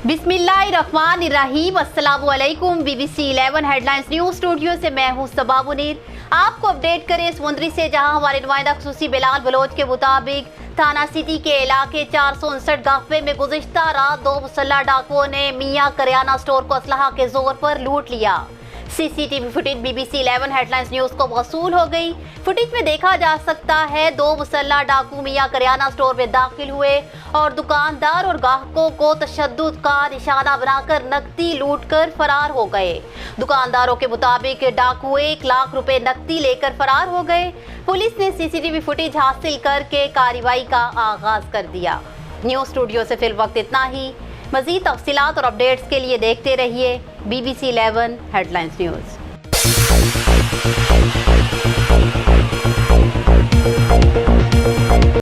बिस्मिल्लाहिर्रहमानिर्रहीम। अस्सलामुअलैकुम। BBC 11 headlines news studio से मैं हूं सबा मुनीर। आपको अपडेट करें समुंदरी से, जहां हमारे नुमाइंदा खुसूसी बिलाल बलोच के मुताबिक थाना सिटी के इलाके 459 गाफे में गुज़िश्ता रात 2 मुसल्लह डाकुओं ने मियां करियाना स्टोर को असलहा के जोर पर लूट लिया। CCTV footage BBC 11 headlines news को मौसूल हो गई। फुटेज में देखा जा सकता है 2 मुसल्लह डाकू मियां करियाना स्टोर में दाखिल हुए और दुकानदार और ग्राहकों को तशद्दुद का निशाना बनाकर नकदी लूट कर फरार हो गए। दुकानदारों के मुताबिक डाकू 1 लाख रुपए नकदी लेकर फरार हो गए। पुलिस ने CCTV फुटेज हासिल करके कार्रवाई का आगाज कर दिया। न्यूज स्टूडियो से फिल वक्त इतना ही। मज़ीद तफसीलात और अपडेट्स के लिए देखते रहिए BBC 11 हेडलाइंस न्यूज़।